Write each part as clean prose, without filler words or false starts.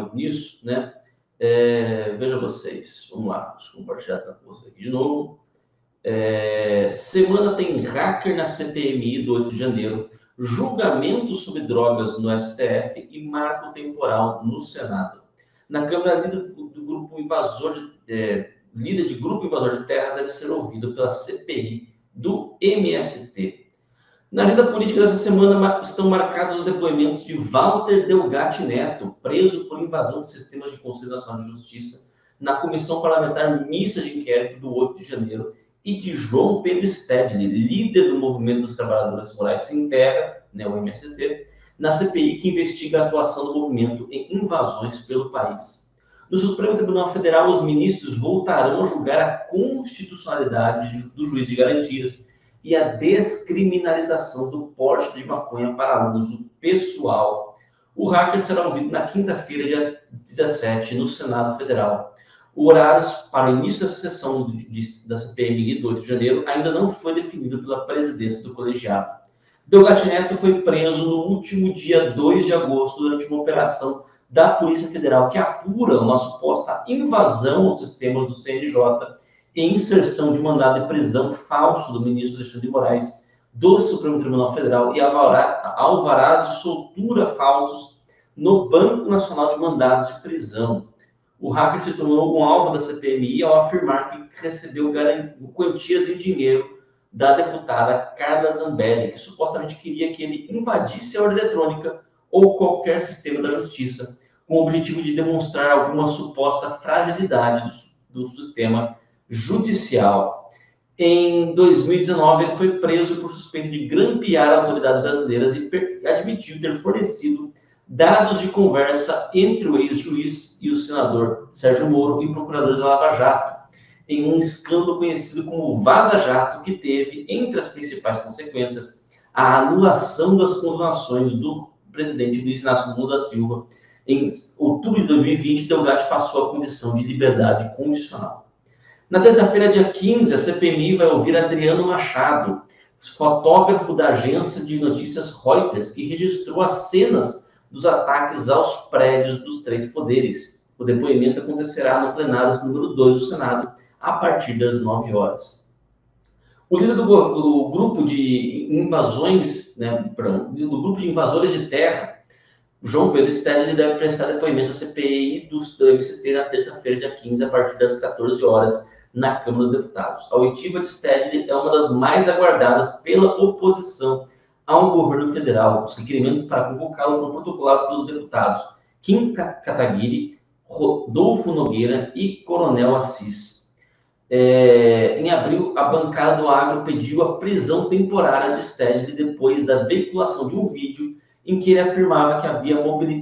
muito nisso, né? Veja vocês, vamos lá, deixa eu compartilhar a coisa aqui de novo. Semana tem hacker na CPMI do 8 de janeiro, julgamento sobre drogas no STF e marco temporal no Senado. Na Câmara, líder de grupo invasor de terras deve ser ouvido pela CPI do MST. Na agenda política dessa semana estão marcados os depoimentos de Walter Delgatti Neto, preso por invasão de sistemas de Conselho Nacional de Justiça, na Comissão Parlamentar Mista de Inquérito do 8 de janeiro, e de João Pedro Stedley, líder do Movimento dos Trabalhadores Rurais Sem Terra, né, o MST, na CPI que investiga a atuação do movimento em invasões pelo país. No Supremo Tribunal Federal, os ministros voltarão a julgar a constitucionalidade do juiz de garantias e a descriminalização do porte de maconha para uso pessoal. O hacker será ouvido na quinta-feira, dia 17, no Senado Federal. O horário para o início dessa sessão da CPMI do 8 de janeiro ainda não foi definido pela presidência do colegiado. Delgatti Neto foi preso no último dia 2 de agosto durante uma operação da Polícia Federal que apura uma suposta invasão aos sistemas do CNJ e inserção de mandado de prisão falso do ministro Alexandre de Moraes do Supremo Tribunal Federal e alvarás de soltura falsos no Banco Nacional de Mandados de Prisão. O hacker se tornou um alvo da CPMI ao afirmar que recebeu quantias em dinheiro da deputada Carla Zambelli, que supostamente queria que ele invadisse a ordem eletrônica ou qualquer sistema da justiça, com o objetivo de demonstrar alguma suposta fragilidade do sistema judicial. Em 2019, ele foi preso por suspeita de grampear autoridades brasileiras e admitiu ter fornecido dados de conversa entre o ex-juiz e o senador Sérgio Moro e procuradores da Lava Jato, em um escândalo conhecido como Vaza Jato, que teve, entre as principais consequências, a anulação das condenações do presidente Luiz Inácio Lula da Silva. Em outubro de 2020, Delgatti passou a condição de liberdade condicional. Na terça-feira, dia 15, a CPMI vai ouvir Adriano Machado, fotógrafo da agência de notícias Reuters, que registrou as cenas dos ataques aos prédios dos três poderes. O depoimento acontecerá no plenário número 2 do Senado, a partir das 9 horas. O líder do grupo de invasões, do grupo de invasores de terra, João Pedro Stedley, deve prestar depoimento à CPI do MST na terça-feira, dia 15, a partir das 14 horas, na Câmara dos Deputados. A oitiva de Stedley é uma das mais aguardadas pela oposição ao governo federal. Os requerimentos para convocá-lo foram protocolados pelos deputados Kim Kataguiri, Rodolfo Nogueira e Coronel Assis. Em abril, a bancada do Agro pediu a prisão temporária de Stedley depois da veiculação de um vídeo em que ele afirmava que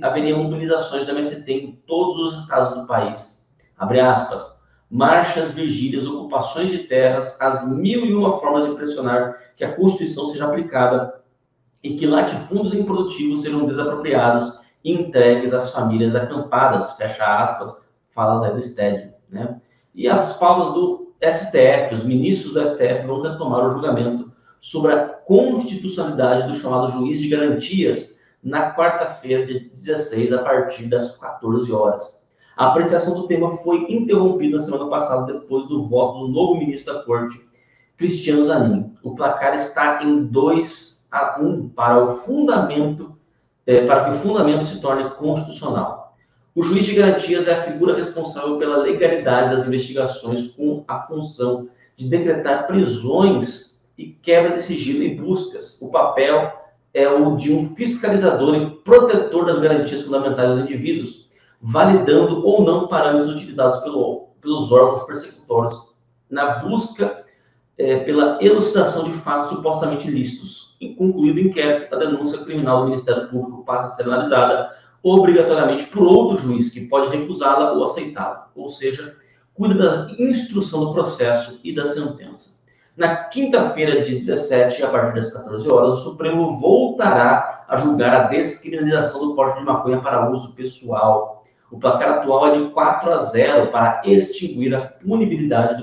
haveria mobilizações da MST em todos os estados do país. Abre aspas. Marchas, vigílias, ocupações de terras, as 1001 formas de pressionar que a Constituição seja aplicada e que latifúndios improdutivos sejam desapropriados e entregues às famílias acampadas, fecha aspas, falas aí do Stedley, né? E as pautas do STF, os ministros do STF vão retomar o julgamento sobre a constitucionalidade do chamado juiz de garantias na quarta-feira, dia 16, a partir das 14 horas. A apreciação do tema foi interrompida na semana passada depois do voto do novo ministro da Corte, Cristiano Zanin. O placar está em 2-1 para que o fundamento se torne constitucional. O juiz de garantias é a figura responsável pela legalidade das investigações, com a função de decretar prisões e quebra de sigilo e buscas. O papel é o de um fiscalizador e protetor das garantias fundamentais dos indivíduos, validando ou não parâmetros utilizados pelos órgãos persecutórios na busca pela elucidação de fatos supostamente ilícitos. Concluído o inquérito, a denúncia criminal do Ministério Público passa a ser analisada obrigatoriamente por outro juiz, que pode recusá-la ou aceitá-la, ou seja, cuida da instrução do processo e da sentença. Na quinta-feira, de 17, a partir das 14 horas, o Supremo voltará a julgar a descriminalização do porte de maconha para uso pessoal. O placar atual é de 4-0 para extinguir a punibilidade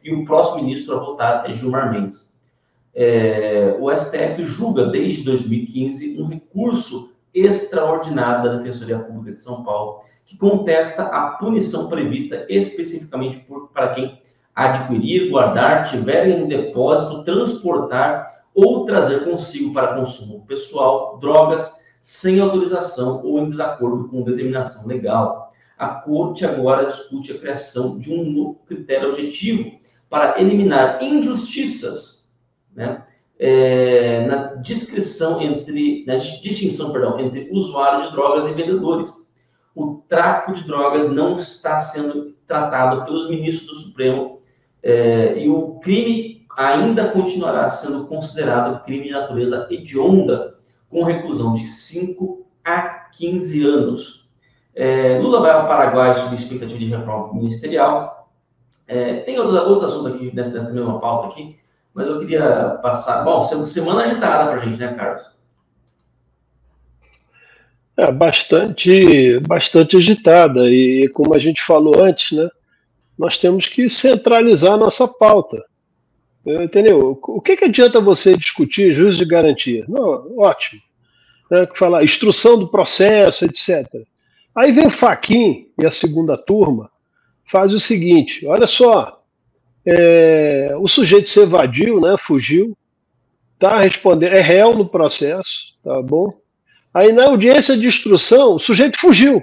e o próximo ministro a votar é Gilmar Mendes. O STF julga desde 2015 um recurso extraordinário da Defensoria Pública de São Paulo, que contesta a punição prevista especificamente para quem adquirir, guardar, tiver em depósito, transportar ou trazer consigo para consumo pessoal drogas sem autorização ou em desacordo com determinação legal. A Corte agora discute a criação de um novo critério objetivo para eliminar injustiças, né, na distinção entre usuários de drogas e vendedores. O tráfico de drogas não está sendo tratado pelos ministros do Supremo e o crime ainda continuará sendo considerado crime de natureza hedionda, com reclusão de 5 a 15 anos. Lula vai ao Paraguai sob expectativa de reforma ministerial. Tem outros assuntos aqui nessa mesma pauta aqui, mas eu queria passar... Bom, semana agitada para a gente, né, Carlos? Bastante agitada. E como a gente falou antes, né, nós temos que centralizar a nossa pauta. Entendeu? O que adianta você discutir juízo de garantia? Não, ótimo. Falar instrução do processo, etc. Aí vem o Fachin e a segunda turma, faz o seguinte, olha só, o sujeito se evadiu, né, fugiu, está respondendo, é réu no processo, tá bom? Aí na audiência de instrução, o sujeito fugiu.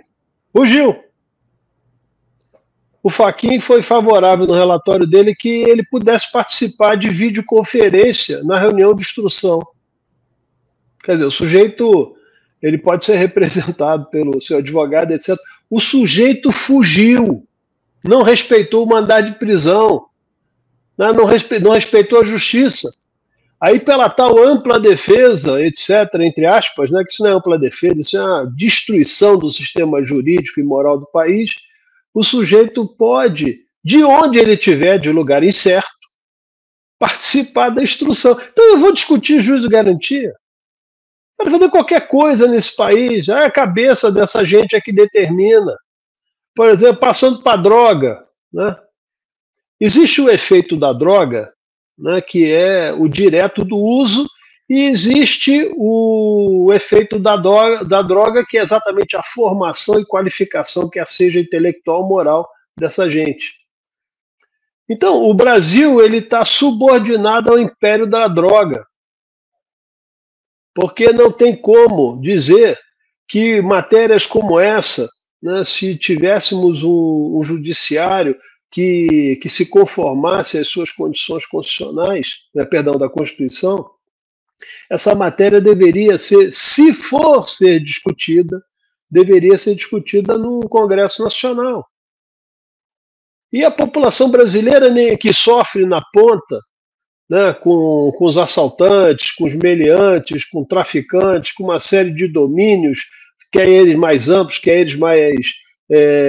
O Fachin foi favorável no relatório dele que ele pudesse participar de videoconferência na reunião de instrução. Quer dizer, o sujeito, ele pode ser representado pelo seu advogado, etc. O sujeito fugiu, não respeitou o mandado de prisão, não respeitou a justiça. Aí, pela tal ampla defesa, etc., entre aspas, né, que isso não é ampla defesa, isso é uma destruição do sistema jurídico e moral do país, o sujeito pode, de onde ele estiver, de lugar incerto, participar da instrução. Então, eu vou discutir juízo de garantia. Para fazer qualquer coisa nesse país, a cabeça dessa gente é que determina. Por exemplo, passando para a droga, né? Existe o efeito da droga, né, que é o direto do uso, e existe o efeito da droga, que é exatamente a formação e qualificação, quer seja intelectual ou moral, dessa gente. Então, o Brasil está subordinado ao império da droga. Porque não tem como dizer que matérias como essa, né, se tivéssemos um judiciário que se conformasse às suas condições constitucionais, né, perdão, da Constituição, essa matéria deveria ser, se for ser discutida, deveria ser discutida no Congresso Nacional. E a população brasileira que sofre na ponta, né, com os assaltantes, com os meliantes, com traficantes, com uma série de domínios, quer eles mais amplos, quer eles mais,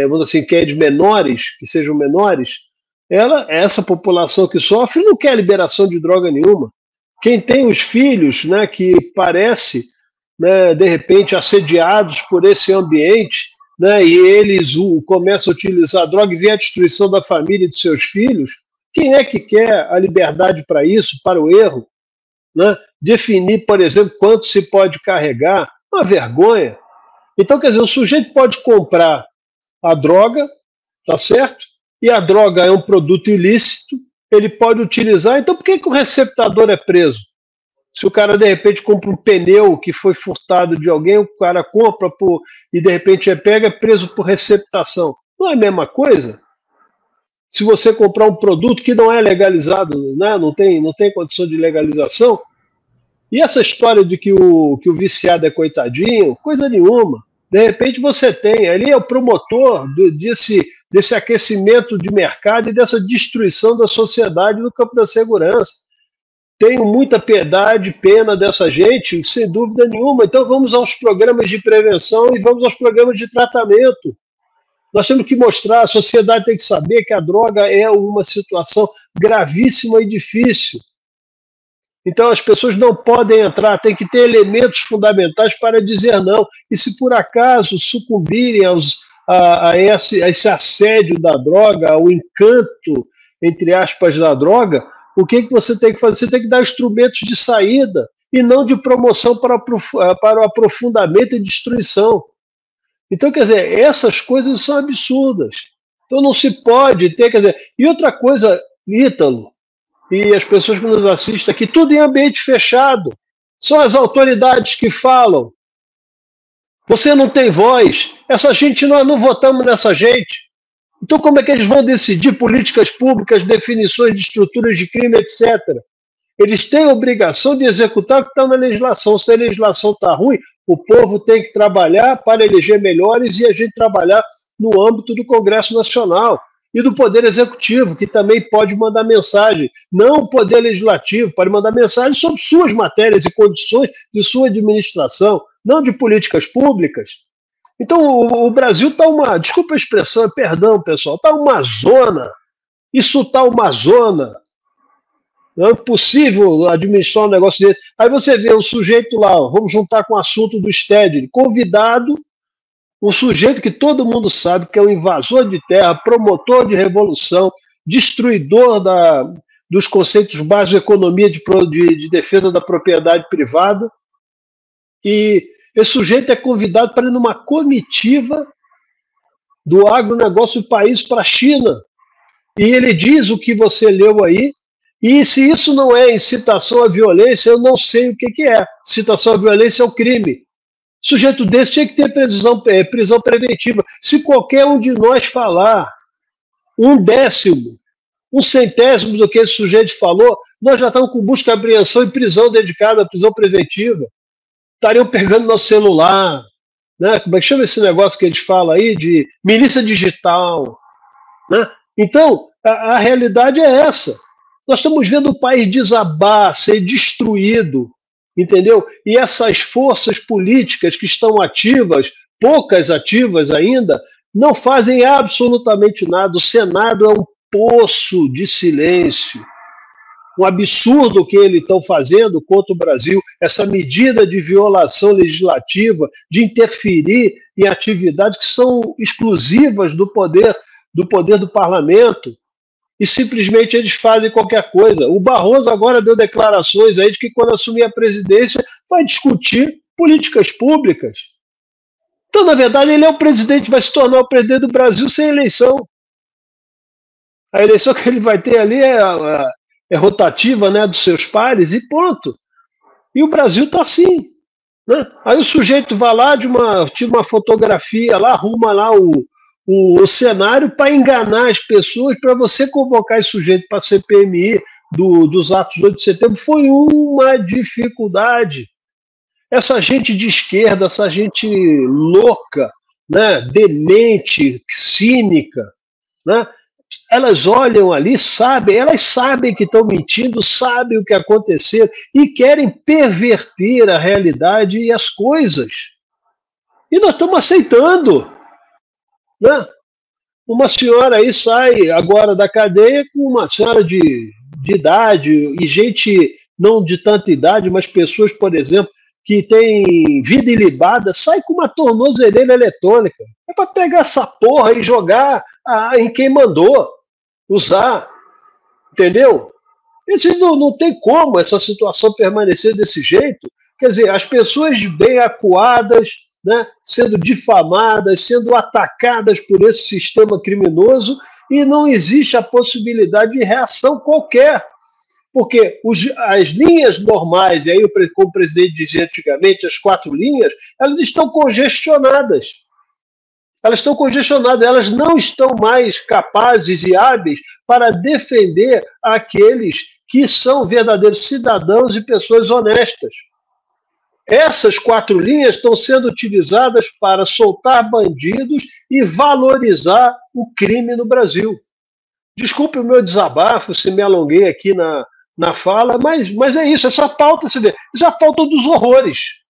vamos dizer assim, quer eles menores, que sejam menores, essa população que sofre não quer liberação de droga nenhuma. Quem tem os filhos, né, que parece, né, de repente, assediados por esse ambiente, né, e eles começam a utilizar droga e vê a destruição da família e de seus filhos, quem é que quer a liberdade para isso, para o erro? Né? Definir, por exemplo, quanto se pode carregar, uma vergonha. Então, quer dizer, o sujeito pode comprar a droga, tá certo? E a droga é um produto ilícito, ele pode utilizar. Então, por que o receptador é preso? Se o cara, de repente, compra um pneu que foi furtado de alguém, o cara compra e, de repente, é preso por receptação. Não é a mesma coisa? Se você comprar um produto que não é legalizado, né, não tem condição de legalização, e essa história de que o viciado é coitadinho, coisa nenhuma. De repente você tem, ali é o promotor desse aquecimento de mercado e dessa destruição da sociedade no campo da segurança. Tenho muita piedade, pena dessa gente, sem dúvida nenhuma. Então vamos aos programas de prevenção e vamos aos programas de tratamento. Nós temos que mostrar, a sociedade tem que saber que a droga é uma situação gravíssima e difícil. Então as pessoas não podem entrar, tem que ter elementos fundamentais para dizer não. E se por acaso sucumbirem a esse assédio da droga, ao encanto, entre aspas, da droga, o que você tem que fazer? Você tem que dar instrumentos de saída. e não de promoção para o aprofundamento e destruição. Então, quer dizer, essas coisas são absurdas. Então não se pode ter, quer dizer... E outra coisa, Ítalo, e as pessoas que nos assistem aqui, tudo em ambiente fechado. São as autoridades que falam. Você não tem voz. Essa gente, nós não votamos nessa gente. Então como é que eles vão decidir políticas públicas, definições de estruturas de crime, etc.? Eles têm a obrigação de executar o que está na legislação. Se a legislação está ruim, o povo tem que trabalhar para eleger melhores e a gente trabalhar no âmbito do Congresso Nacional e do Poder Executivo, que também pode mandar mensagem. Não o Poder Legislativo, pode mandar mensagem sobre suas matérias e condições de sua administração, não de políticas públicas. Então o Brasil está uma... Desculpa a expressão, perdão, pessoal, está uma zona. Isso está uma zona. Não é possível administrar um negócio desse. Aí você vê o sujeito lá, ó, vamos juntar com o assunto do Stedley, convidado, um sujeito que todo mundo sabe que é um invasor de terra, promotor de revolução, destruidor dos conceitos básicos de economia de defesa da propriedade privada. E esse sujeito é convidado para ir numa comitiva do agronegócio do país para a China. E ele diz o que você leu aí. E se isso não é incitação à violência, eu não sei o que é. Incitação à violência é o crime. Sujeito desse tinha que ter prisão preventiva. Se qualquer um de nós falar 1/10, 1/100 do que esse sujeito falou, nós já estamos com busca, apreensão e prisão dedicada à prisão preventiva. Estariam pegando nosso celular, né? Como é que chama esse negócio que eles falam aí de milícia digital, né? Então, a realidade é essa. Nós estamos vendo o país desabar, ser destruído, entendeu? E essas forças políticas que estão ativas, poucas ativas ainda, não fazem absolutamente nada. O Senado é um poço de silêncio. Um absurdo que eles estão fazendo contra o Brasil, essa medida de violação legislativa, de interferir em atividades que são exclusivas do poder do parlamento. E simplesmente eles fazem qualquer coisa. O Barroso agora deu declarações aí de que quando assumir a presidência vai discutir políticas públicas. Então, na verdade, ele é o presidente, vai se tornar o presidente do Brasil sem eleição. A eleição que ele vai ter ali é rotativa, né, dos seus pares e ponto. E o Brasil está assim. Né? Aí o sujeito vai lá, tira uma fotografia lá, arruma lá o cenário para enganar as pessoas, para você convocar esse sujeito para a CPMI dos atos do 8 de setembro, foi uma dificuldade. Essa gente de esquerda, essa gente louca, né, demente, cínica, né, elas olham ali, elas sabem que estão mentindo, sabem o que aconteceu e querem perverter a realidade e as coisas. E nós estamos aceitando. Né? Uma senhora aí sai agora da cadeia com uma senhora de idade e gente não de tanta idade, mas pessoas, por exemplo, que têm vida ilibada, sai com uma tornozeleira eletrônica. É para pegar essa porra e jogar em quem mandou usar. Entendeu? Não tem como essa situação permanecer desse jeito. Quer dizer, as pessoas bem acuadas, né, sendo difamadas, sendo atacadas por esse sistema criminoso e não existe a possibilidade de reação qualquer. Porque as linhas normais, e aí como o presidente dizia antigamente, as 4 linhas, elas estão congestionadas. Elas estão congestionadas, elas não estão mais capazes e hábeis para defender aqueles que são verdadeiros cidadãos e pessoas honestas. Essas 4 linhas estão sendo utilizadas para soltar bandidos e valorizar o crime no Brasil. Desculpe o meu desabafo, se me alonguei aqui na fala, mas é isso, essa pauta, você vê, essa é a pauta dos horrores.